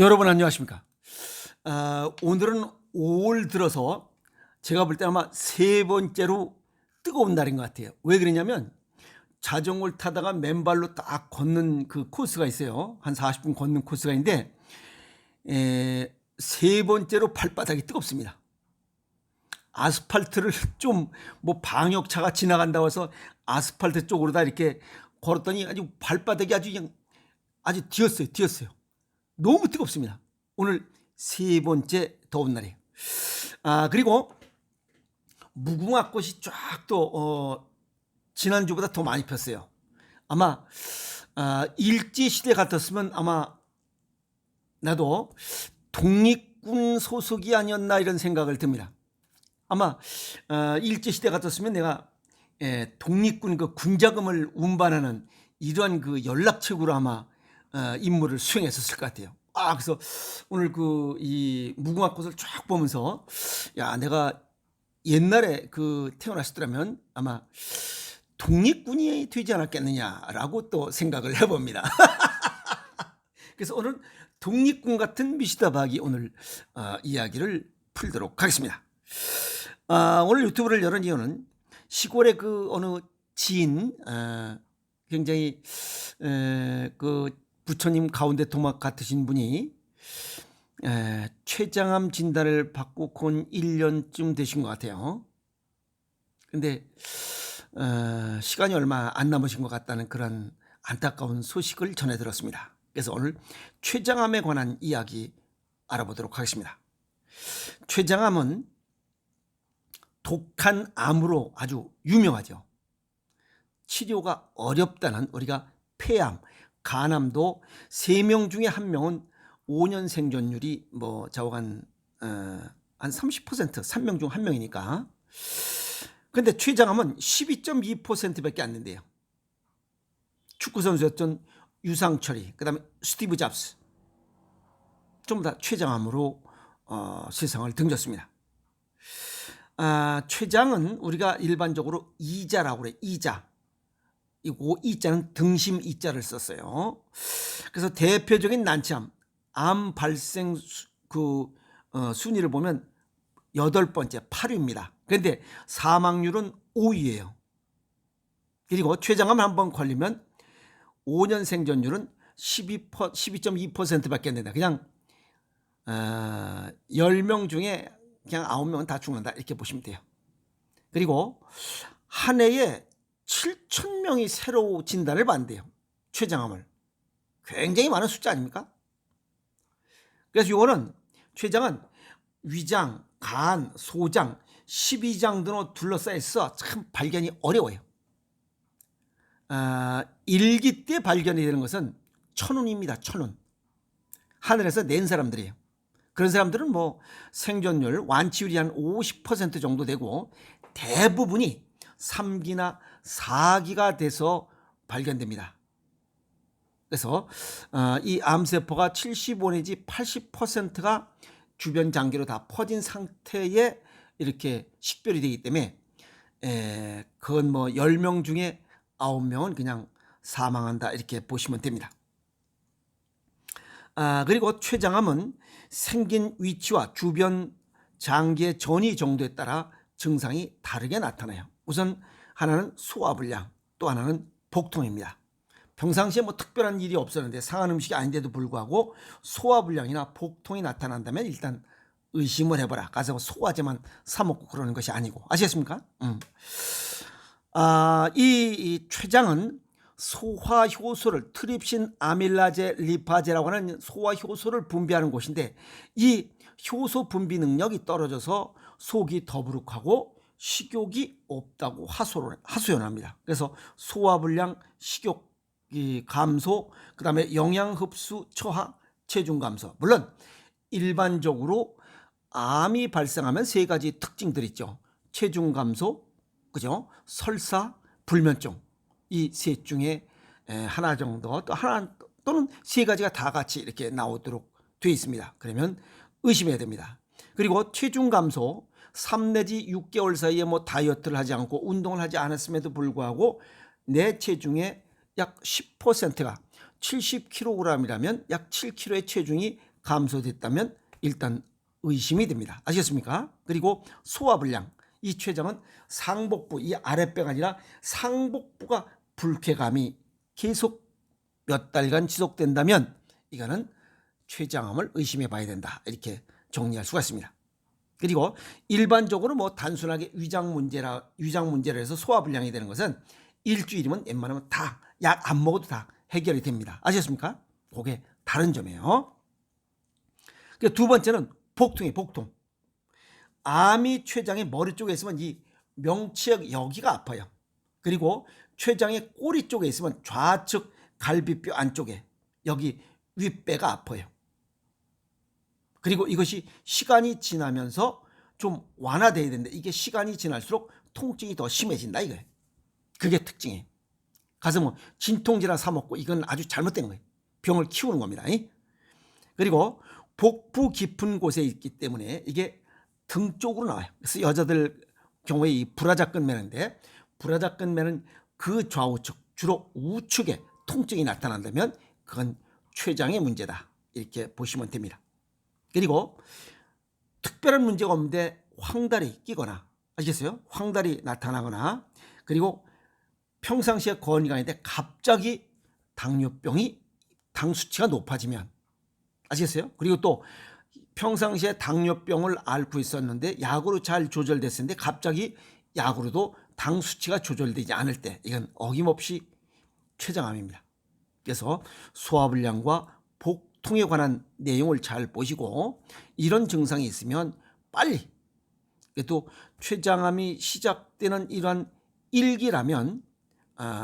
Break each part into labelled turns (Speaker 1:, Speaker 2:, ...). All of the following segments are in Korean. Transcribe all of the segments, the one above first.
Speaker 1: 여러분 안녕하십니까? 오늘은 5월 들어서 제가 볼 때 아마 세 번째로 뜨거운 날인 것 같아요. 왜 그러냐면 자전거를 타다가 맨발로 딱 걷는 그 코스가 있어요. 한 40분 걷는 코스가 있는데 세 번째로 발바닥이 뜨겁습니다. 아스팔트를 좀 뭐 방역차가 지나간다고 해서 아스팔트 쪽으로 다 이렇게 걸었더니 아주 발바닥이 아주 그냥 아주 뒤었어요. 너무 뜨겁습니다. 오늘 세 번째 더운 날이에요. 그리고 무궁화꽃이 쫙 또 지난주보다 더 많이 폈어요. 아마 일제시대 같았으면 아마 나도 독립군 소속이 아니었나 이런 생각을 듭니다. 아마 일제시대 같았으면 내가 독립군 그 군자금을 운반하는 이러한 그 연락책으로 아마 임무를 수행했었을 것 같아요. 그래서 오늘 그 이 무궁화꽃을 쫙 보면서 야, 내가 옛날에 그 태어났었더라면 아마 독립군이 되지 않았겠느냐라고 또 생각을 해봅니다. 그래서 오늘 독립군 같은 미시다박이 오늘 이야기를 풀도록 하겠습니다. 오늘 유튜브를 열은 이유는 시골의 그 어느 지인 굉장히 그 부처님 가운데 도막 같으신 분이 췌장암 진단을 받고 곧 1년쯤 되신 것 같아요. 근데 시간이 얼마 안 남으신 것 같다는 그런 안타까운 소식을 전해 들었습니다. 그래서 오늘 췌장암에 관한 이야기 알아보도록 하겠습니다. 췌장암은 독한 암으로 아주 유명하죠. 치료가 어렵다는 우리가 폐암, 간암도 3명 중에 1명은 5년 생존율이 뭐 좌우간 한 30%, 3명 중 1명이니까. 근데 췌장암은 12.2%밖에 안 된대요. 축구 선수였던 유상철이, 그다음에 스티브 잡스 전부 다 췌장암으로 세상을 등졌습니다. 췌장은 우리가 일반적으로 이자라고 그래. 이자. 이고 이자는 등심 이자를 썼어요. 그래서 대표적인 난치암, 암 발생 순위를 보면 8번째 8위입니다. 그런데 사망률은 5위예요. 그리고 췌장암 한번 걸리면 5년 생존율은 12.2%밖에 안 된다. 그냥 10명 중에 그냥 9명은 다 죽는다 이렇게 보시면 돼요. 그리고 한 해에 7,000명이 새로 진단을 받는대요. 췌장암을. 굉장히 많은 숫자 아닙니까? 그래서 이거는 췌장은 위장, 간, 소장, 12장 등으로 둘러싸여 있어 참 발견이 어려워요. 일기 때 발견이 되는 것은 천운입니다. 천운. 하늘에서 낸 사람들이에요. 그런 사람들은 뭐 생존율, 완치율이 한 50% 정도 되고 대부분이 3기나 4기가 돼서 발견됩니다. 그래서 이 암세포가 75 내지 80%가 주변 장기로 다 퍼진 상태에 이렇게 식별이 되기 때문에 그건 뭐 10명 중에 9명은 그냥 사망한다 이렇게 보시면 됩니다. 그리고 췌장암은 생긴 위치와 주변 장기의 전이 정도에 따라 증상이 다르게 나타나요. 우선 하나는 소화불량, 또 하나는 복통입니다. 평상시에 뭐 특별한 일이 없었는데 상한 음식이 아닌데도 불구하고 소화불량이나 복통이 나타난다면 일단 의심을 해보라. 가서 소화제만 사 먹고 그러는 것이 아니고. 아시겠습니까? 이 췌장은 소화효소를 트립신 아밀라제 리파제라고 하는 소화효소를 분비하는 곳인데 이 효소 분비 능력이 떨어져서 속이 더부룩하고 식욕이 없다고 하소연합니다. 그래서 소화불량, 식욕 감소, 그 다음에 영양 흡수 저하, 체중 감소. 물론 일반적으로 암이 발생하면 3가지 특징들이 있죠. 체중 감소, 그죠? 설사, 불면증. 이 셋 중에 하나 정도, 또 하나 또는 3가지가 다 같이 이렇게 나오도록 되어 있습니다. 그러면 의심해야 됩니다. 그리고 체중 감소, 3 내지 6개월 사이에 뭐 다이어트를 하지 않고 운동을 하지 않았음에도 불구하고 내 체중의 약 10%가 70kg이라면 약 7kg의 체중이 감소됐다면 일단 의심이 됩니다. 아시겠습니까? 그리고 소화불량, 이 췌장은 상복부, 이 아랫배가 아니라 상복부가 불쾌감이 계속 몇 달간 지속된다면 이거는 췌장암을 의심해 봐야 된다. 이렇게 정리할 수가 있습니다. 그리고 일반적으로 뭐 단순하게 위장 문제라 해서 소화불량이 되는 것은 일주일이면 웬만하면 다 약 안 먹어도 다 해결이 됩니다. 아시겠습니까? 그게 다른 점이에요. 두 번째는 복통이에요. 복통. 암이 췌장의 머리 쪽에 있으면 이 명치역 여기가 아파요. 그리고 췌장의 꼬리 쪽에 있으면 좌측 갈비뼈 안쪽에 여기 윗배가 아파요. 그리고 이것이 시간이 지나면서 좀 완화돼야 되는데 이게 시간이 지날수록 통증이 더 심해진다 이거예요. 그게 특징이에요. 가서 뭐 진통제나 사 먹고 이건 아주 잘못된 거예요. 병을 키우는 겁니다. 그리고 복부 깊은 곳에 있기 때문에 이게 등 쪽으로 나와요. 그래서 여자들 경우에 이 불화작근매는데 불화작근매는 그 좌우측 주로 우측에 통증이 나타난다면 그건 췌장의 문제다. 이렇게 보시면 됩니다. 그리고 특별한 문제가 없는데 황달이 끼거나 아시겠어요? 황달이 나타나거나 그리고 평상시에 건강인데 갑자기 당뇨병이 당 수치가 높아지면 아시겠어요? 그리고 또 평상시에 당뇨병을 앓고 있었는데 약으로 잘 조절됐었는데 갑자기 약으로도 당 수치가 조절되지 않을 때 이건 어김없이 췌장암입니다. 그래서 소화불량과 복통에 관한 내용을 잘 보시고 이런 증상이 있으면 빨리 또 췌장암이 시작되는 이러한 일기라면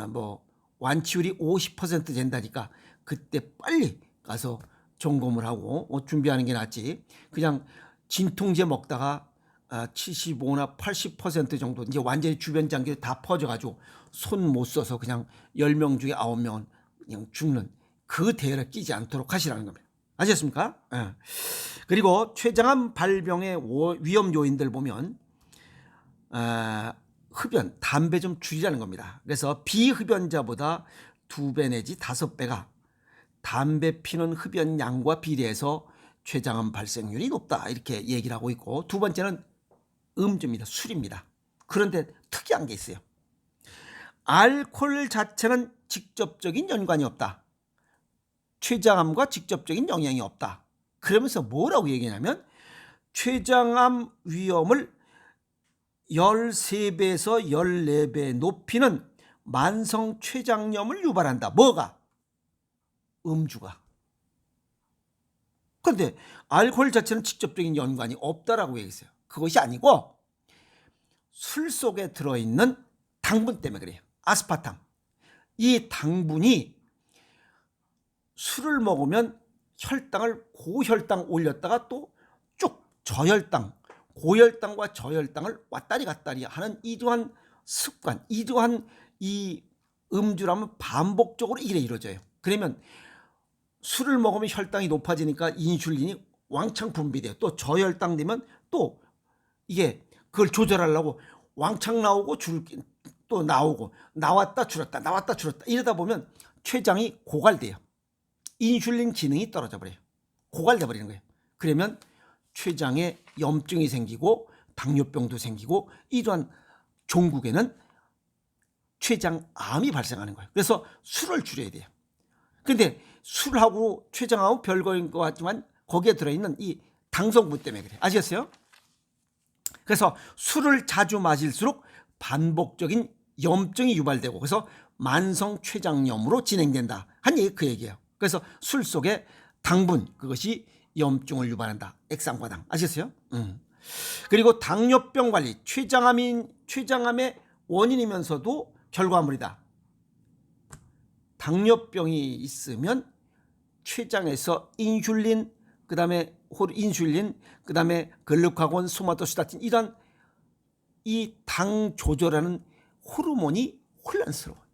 Speaker 1: 뭐 완치율이 50% 된다니까 그때 빨리 가서 점검을 하고 준비하는 게 낫지. 그냥 진통제 먹다가 75나 80% 정도 이제 완전히 주변 장기로 다 퍼져가지고 손 못 써서 그냥 10명 중에 9명은 그냥 죽는 그 대열에 끼지 않도록 하시라는 겁니다. 아셨습니까? 그리고 췌장암 발병의 위험 요인들 보면 흡연, 담배 좀 줄이라는 겁니다. 그래서 비흡연자보다 2배 내지 5배가 담배 피는 흡연량과 비례해서 췌장암 발생률이 높다 이렇게 얘기를 하고 있고 두 번째는 음주입니다. 술입니다. 그런데 특이한 게 있어요. 알코올 자체는 직접적인 연관이 없다. 췌장암과 직접적인 영향이 없다. 그러면서 뭐라고 얘기하냐면 췌장암 위험을 13배에서 14배 높이는 만성 췌장염을 유발한다. 뭐가? 음주가. 그런데 알코올 자체는 직접적인 연관이 없다라고 얘기했어요. 그것이 아니고 술 속에 들어있는 당분 때문에 그래요. 아스파탐. 이 당분이 술을 먹으면 혈당을 고혈당 올렸다가 또 쭉 저혈당, 고혈당과 저혈당을 왔다리 갔다리 하는 이러한 습관, 이러한 이 음주라면 반복적으로 이래 이루어져요. 그러면 술을 먹으면 혈당이 높아지니까 인슐린이 왕창 분비돼요. 또 저혈당 되면 또 이게 그걸 조절하려고 왕창 나오고 또 나오고 나왔다 줄었다 나왔다 줄었다 이러다 보면 췌장이 고갈돼요. 인슐린 기능이 떨어져 버려요. 고갈돼 버리는 거예요. 그러면 췌장에 염증이 생기고 당뇨병도 생기고 이러한 종국에는 췌장암이 발생하는 거예요. 그래서 술을 줄여야 돼요. 근데 술하고 췌장암은 별거인 것 같지만 거기에 들어있는 이 당성분 때문에 그래요. 아시겠어요? 그래서 술을 자주 마실수록 반복적인 염증이 유발되고 그래서 만성 췌장염으로 진행된다. 한 얘기 그 얘기예요. 그래서 술 속에 당분 그것이 염증을 유발한다. 액상과당. 아시겠어요? 그리고 당뇨병 관리 췌장암의 원인이면서도 결과물이다. 당뇨병이 있으면 췌장에서 인슐린 그다음에 글루카곤, 소마토시다틴 이런 이 당 조절하는 호르몬이 혼란스러워요.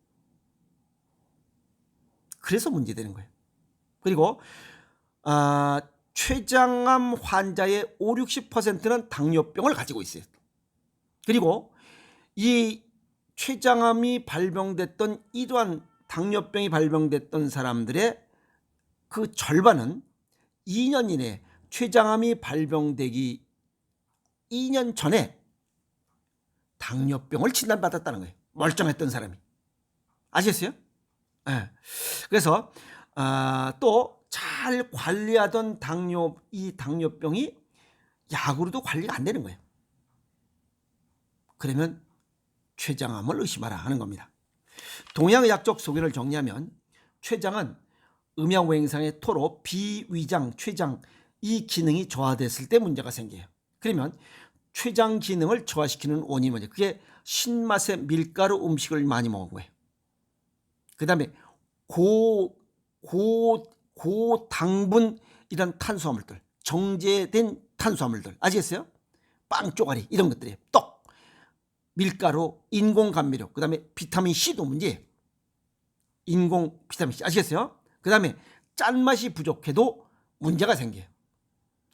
Speaker 1: 그래서 문제되는 거예요. 그리고 췌장암 환자의 50-60%는 당뇨병을 가지고 있어요. 그리고 이 췌장암이 발병됐던 이러한 당뇨병이 발병됐던 사람들의 그 절반은 2년 이내에 췌장암이 발병되기 2년 전에 당뇨병을 진단받았다는 거예요. 멀쩡했던 사람이. 아시겠어요? 네. 그래서 또 잘 관리하던 이 당뇨병이 약으로도 관리가 안 되는 거예요. 그러면 췌장암을 의심하라 하는 겁니다. 동양의학적 소견을 정리하면 췌장은 음양오행상의 토로 비위장, 췌장 이 기능이 저하됐을 때 문제가 생겨요. 그러면 췌장 기능을 저하시키는 원인이 뭐냐? 그게 신맛의 밀가루 음식을 많이 먹은 거예요. 그 다음에 고당분 이런 탄수화물들, 정제된 탄수화물들 아시겠어요? 빵 쪼가리 이런 것들이에요. 떡, 밀가루, 인공 감미료, 그 다음에 비타민 C도 문제예요. 인공 비타민 C 아시겠어요? 그 다음에 짠맛이 부족해도 문제가 생겨요.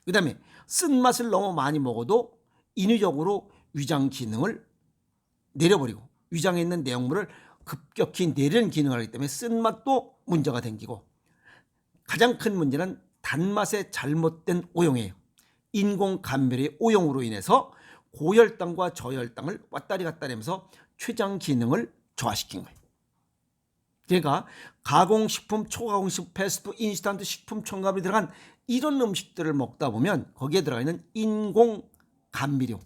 Speaker 1: 그 다음에 쓴맛을 너무 많이 먹어도 인위적으로 위장 기능을 내려버리고 위장에 있는 내용물을 급격히 내리는 기능을 하기 때문에 쓴맛도 문제가 생기고 가장 큰 문제는 단맛의 잘못된 오용이에요. 인공 감미료의 오용으로 인해서 고혈당과 저혈당을 왔다리 갔다리 하면서 췌장 기능을 저하시킨 거예요. 그러니까 가공식품, 초가공식품, 패스트푸드, 인스턴트 식품 첨가물이 들어간 이런 음식들을 먹다 보면 거기에 들어가 있는 인공 감미료,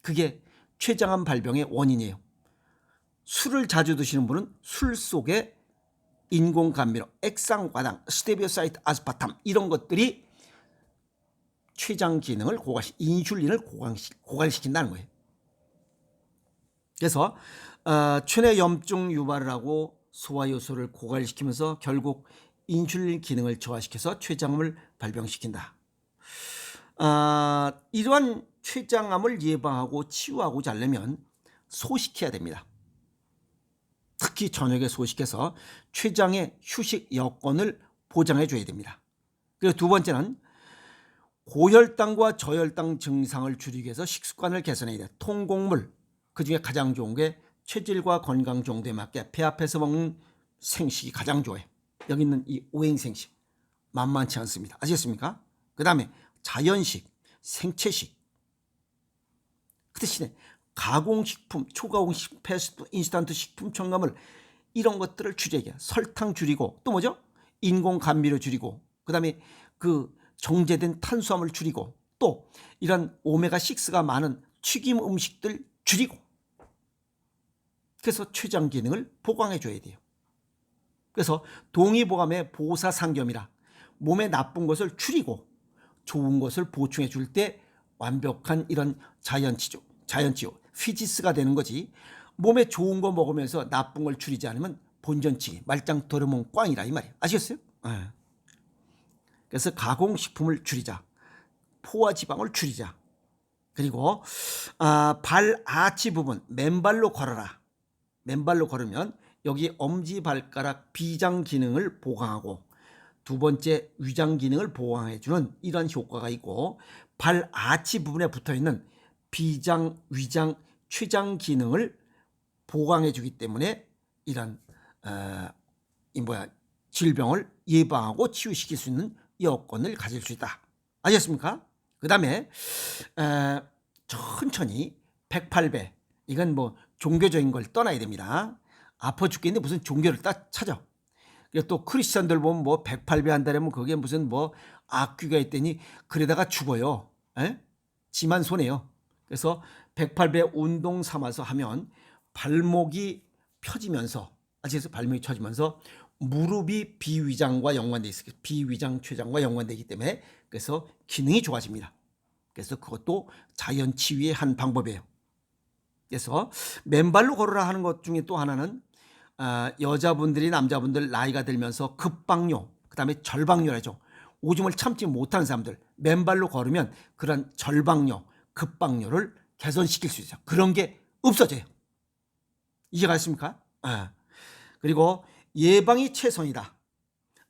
Speaker 1: 그게 췌장암 발병의 원인이에요. 술을 자주 드시는 분은 술 속에 인공 감미료, 액상과당, 스테비오사이트, 아스파탐 이런 것들이 췌장 기능을 인슐린을 고갈시킨다는 거예요. 그래서 췌내 염증 유발을 하고 소화효소를 고갈시키면서 결국 인슐린 기능을 저하시켜서 췌장암을 발병시킨다. 이러한 췌장암을 예방하고 치유하고자 하려면 소식해야 됩니다. 특히 저녁에 소식해서 췌장의 휴식 여건을 보장해 줘야 됩니다. 그리고 두 번째는 고혈당과 저혈당 증상을 줄이기 위해서 식습관을 개선해야 돼요. 통곡물, 그중에 가장 좋은 게 체질과 건강 정도에 맞게 배 앞에서 먹는 생식이 가장 좋아요. 여기 있는 이 오행생식 만만치 않습니다. 아시겠습니까? 그 다음에 자연식, 생채식. 그 대신에 가공식품, 초가공식품, 패스트푸드, 인스턴트 식품 첨가물 이런 것들을 줄여야 설탕 줄이고 또 뭐죠? 인공 감미료 줄이고 그 다음에 그 정제된 탄수화물 줄이고 또 이런 오메가6가 많은 튀김 음식들 줄이고 그래서 췌장 기능을 보강해 줘야 돼요. 그래서 동의보감의 보사상겸이라 몸에 나쁜 것을 줄이고 좋은 것을 보충해 줄 때 완벽한 이런 자연치유, 피지스가 되는 거지. 몸에 좋은 거 먹으면서 나쁜 걸 줄이지 않으면 본전치기, 말짱 도르몬 꽝이라 이 말이에요. 아시겠어요? 네. 그래서 가공식품을 줄이자, 포화지방을 줄이자. 그리고 발 아치 부분 맨발로 걸어라. 맨발로 걸으면 여기 엄지발가락 비장 기능을 보강하고 두 번째 위장 기능을 보강해주는 이런 효과가 있고 발 아치 부분에 붙어있는 비장, 위장, 췌장 기능을 보강해주기 때문에 이런 질병을 예방하고 치유시킬 수 있는 여건을 가질 수 있다. 아셨습니까? 그 다음에 천천히 108배 이건 뭐 종교적인 걸 떠나야 됩니다. 아파 죽겠는데 무슨 종교를 딱 찾아. 또 크리스천들 보면 뭐 108배 한다면 그게 무슨 뭐 악귀가 있더니 그러다가 죽어요. 지만 손해요. 그래서 108배 운동 삼아서 하면 발목이 펴지면서 발목이 펴지면서 무릎이 비위장과 연관되어 있어요. 비위장 췌장과 연관되기 때문에 그래서 기능이 좋아집니다. 그래서 그것도 자연 치유의 한 방법이에요. 그래서 맨발로 걸으라 하는 것 중에 또 하나는 여자분들이 남자분들 나이가 들면서 급박뇨, 그 다음에 절박뇨라죠. 오줌을 참지 못하는 사람들 맨발로 걸으면 그런 절박뇨, 급박뇨를 개선시킬 수 있어요. 그런 게 없어져요. 이해가십니까? 그리고 예방이 최선이다.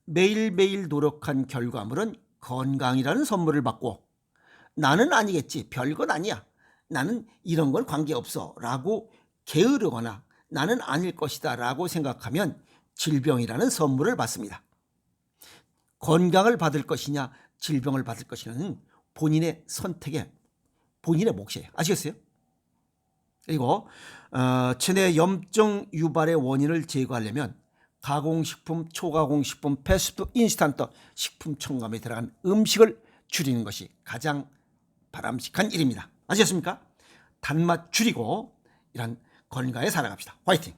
Speaker 1: 매일매일 노력한 결과물은 건강이라는 선물을 받고 나는 아니겠지, 별건 아니야, 나는 이런 건 관계없어 라고 게으르거나 나는 아닐 것이다 라고 생각하면 질병이라는 선물을 받습니다. 건강을 받을 것이냐 질병을 받을 것이냐는 본인의 선택에 본인의 몫이에요. 아시겠어요? 그리고 체내 염증 유발의 원인을 제거하려면 가공식품, 초가공식품, 패스트푸드, 인스턴트 식품 첨가물이 들어간 음식을 줄이는 것이 가장 바람직한 일입니다. 아시겠습니까? 단맛 줄이고 이런 건강하게 살아갑시다. 화이팅!